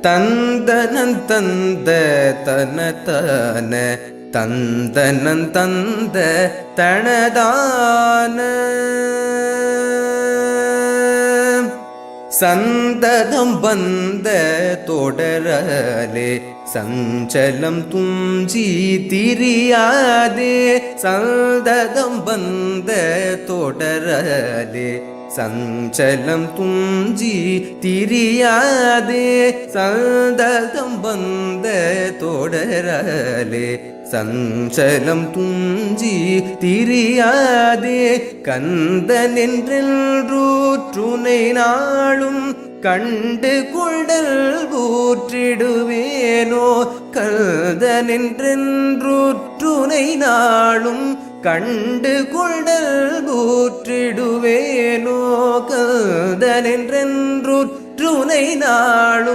தந்தனன் தந்த தனதான தந்தனன் தந்த தனதான சந்ததம் வந்த தொடரலே சஞ்சலம் துஞ்சி திரியாதே சந்ததம் வந்த தொடரலே சஞ்சலம் துஞ்சி திரியாதே சந்ததம் வந்த தொடரலே சஞ்சலம் துஞ்சி திரியாதே கந்தனென்றூற்றுனை நாளும் கண்டு கொண்டல் ஊற்றிடுவேனோ கந்தனென்றூற்றுனை நாளும் கண்டு கொண்டல் ஊற்றிடுவேனோ கந்தனென்றூற்றுனை நாளும்